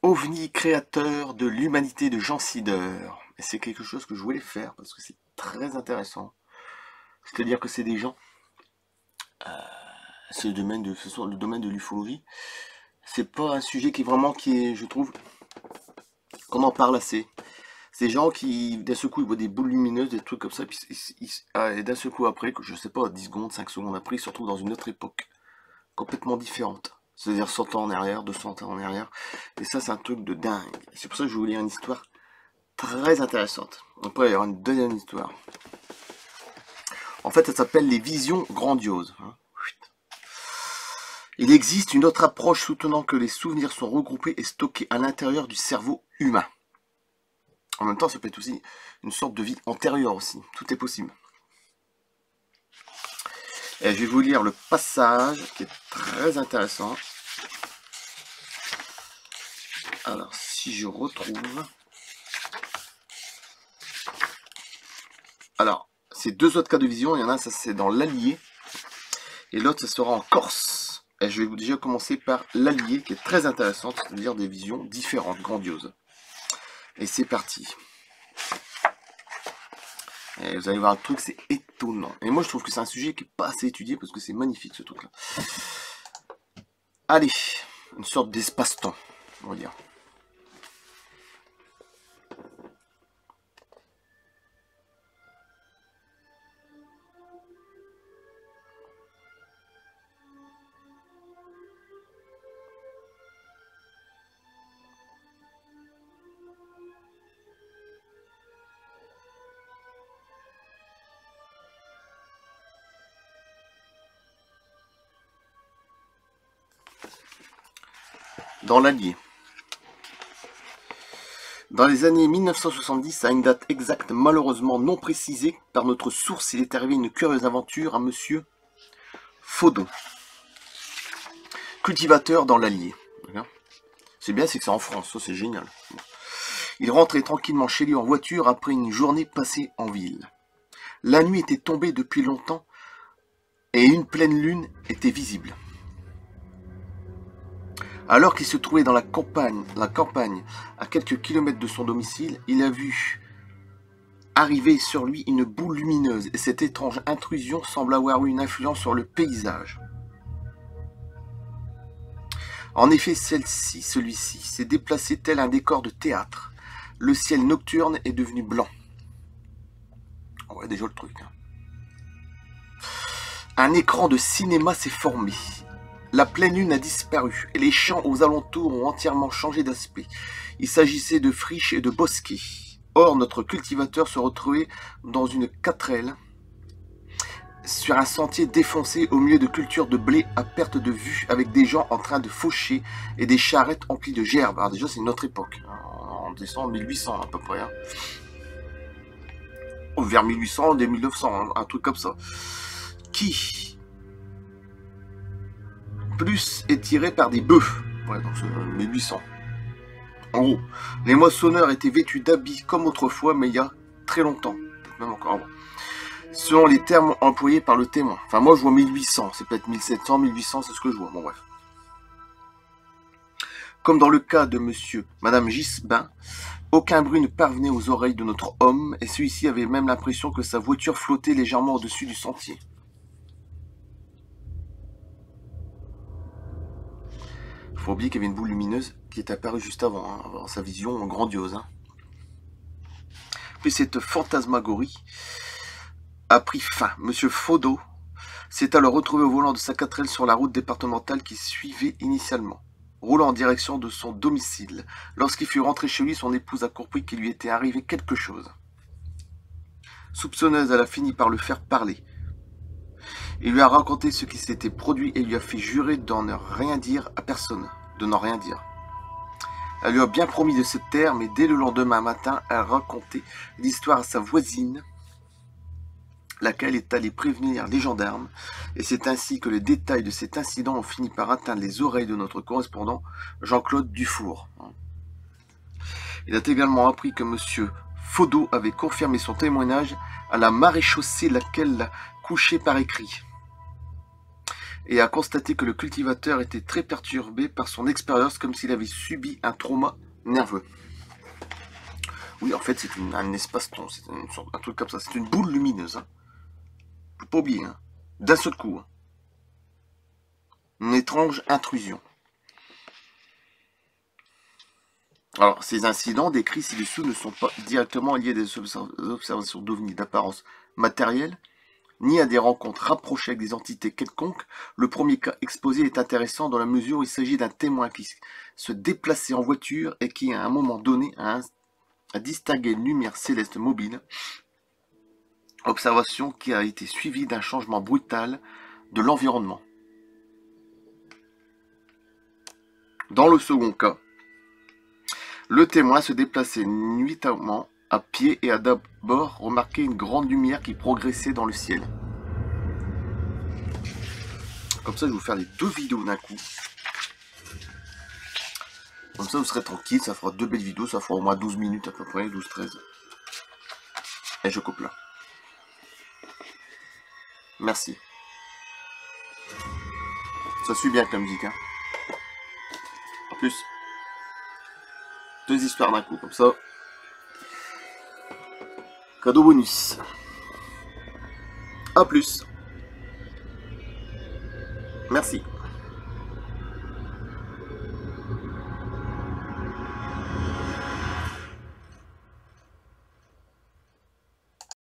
OVNI créateur de l'humanité de Jean Sider. Et c'est quelque chose que je voulais faire parce que c'est très intéressant. C'est-à-dire que c'est des gens, c'est le domaine de, ce sont le domaine de l'ufologie. C'est pas un sujet qui est, je trouve, qu'on en parle assez. C'est des gens qui, d'un seul coup, ils voient des boules lumineuses, des trucs comme ça, puis et d'un seul coup après, que je sais pas, 10 secondes, 5 secondes après, ils se retrouvent dans une autre époque, complètement différente. C'est-à-dire 100 ans en arrière, 200 ans en arrière. Et ça, c'est un truc de dingue. C'est pour ça que je vais vous lire une histoire très intéressante. Après, il y aura une deuxième histoire. En fait, ça s'appelle les visions grandioses. Il existe une autre approche soutenant que les souvenirs sont regroupés et stockés à l'intérieur du cerveau humain. En même temps, ça peut être aussi une sorte de vie antérieure aussi. Tout est possible. Et je vais vous lire le passage qui est très intéressant. Alors, si je retrouve... Alors, c'est deux autres cas de vision. Il y en a un, ça c'est dans l'Allier. Et l'autre, ça sera en Corse. Et je vais déjà commencer par l'Allier, qui est très intéressante, c'est-à-dire des visions différentes, grandioses. Et c'est parti. Et vous allez voir le truc, c'est étonnant. Et moi, je trouve que c'est un sujet qui n'est pas assez étudié, parce que c'est magnifique, ce truc-là. Allez, une sorte d'espace-temps, on va dire. Dans l'Allier. Dans les années 1970, à une date exacte malheureusement non précisée par notre source, il est arrivé une curieuse aventure à monsieur Faudon, cultivateur dans l'Allier. C'est bien, c'est que c'est en France, ça c'est génial. Il rentrait tranquillement chez lui en voiture après une journée passée en ville. La nuit était tombée depuis longtemps et une pleine lune était visible. Alors qu'il se trouvait dans la campagne, à quelques kilomètres de son domicile, il a vu arriver sur lui une boule lumineuse et cette étrange intrusion semble avoir eu une influence sur le paysage. En effet, celui-ci, s'est déplacé tel un décor de théâtre. Le ciel nocturne est devenu blanc. On voit déjà le truc. Un écran de cinéma s'est formé. La pleine lune a disparu et les champs aux alentours ont entièrement changé d'aspect. Il s'agissait de friches et de bosquets. Or, notre cultivateur se retrouvait dans une 4L sur un sentier défoncé au milieu de cultures de blé à perte de vue avec des gens en train de faucher et des charrettes emplies de gerbes. Alors déjà, c'est une autre époque. On descend en 1800 à peu près. Vers 1800, dès 1900, un truc comme ça. Qui plus est tiré par des bœufs. Ouais, donc c'est 1800. En gros, les moissonneurs étaient vêtus d'habits comme autrefois, mais il y a très longtemps. Même encore avant. Selon les termes employés par le témoin. Enfin, moi, je vois 1800. C'est peut-être 1700, 1800, c'est ce que je vois. Bon, bref. Comme dans le cas de Madame Gisbin, aucun bruit ne parvenait aux oreilles de notre homme, et celui-ci avait même l'impression que sa voiture flottait légèrement au-dessus du sentier. Il faut oublier qu'il y avait une boule lumineuse qui est apparue juste avant, sa vision grandiose. Puis cette fantasmagorie a pris fin. Monsieur Faudot s'est alors retrouvé au volant de sa 4L sur la route départementale qui suivait initialement, roulant en direction de son domicile. Lorsqu'il fut rentré chez lui, son épouse a compris qu'il lui était arrivé quelque chose. Soupçonneuse, elle a fini par le faire parler. Il lui a raconté ce qui s'était produit et lui a fait jurer d'en rien dire à personne, de n'en rien dire. Elle lui a bien promis de se taire, mais dès le lendemain matin, elle racontait l'histoire à sa voisine, laquelle est allée prévenir les gendarmes, et c'est ainsi que les détails de cet incident ont fini par atteindre les oreilles de notre correspondant, Jean-Claude Dufour. Il a également appris que monsieur Faudot avait confirmé son témoignage à la maréchaussée, laquelle l'a couché par écrit. et a constaté que le cultivateur était très perturbé par son expérience, comme s'il avait subi un trauma nerveux. Oui, en fait, c'est un espace-temps, c'est un truc comme ça. C'est une boule lumineuse. Hein. Faut pas oublier, hein. D'un seul coup. Hein. Une étrange intrusion. Alors, ces incidents décrits ci-dessous ne sont pas directement liés à des observations d'OVNI d'apparence matérielle, ni à des rencontres rapprochées avec des entités quelconques. Le premier cas exposé est intéressant dans la mesure où il s'agit d'un témoin qui se déplaçait en voiture et qui, à un moment donné, a distingué une lumière céleste mobile, observation qui a été suivie d'un changement brutal de l'environnement. Dans le second cas, le témoin se déplaçait nuitamment à pied et a d'abord remarqué une grande lumière qui progressait dans le ciel. Comme ça, je vais vous faire les deux vidéos d'un coup. Comme ça, vous serez tranquille, ça fera deux belles vidéos, ça fera au moins 12 minutes à peu près, 12-13. Et je coupe là. Merci. Ça suit bien avec la musique, hein. En plus, deux histoires d'un coup, comme ça. Cadeau bonus. A plus. Merci.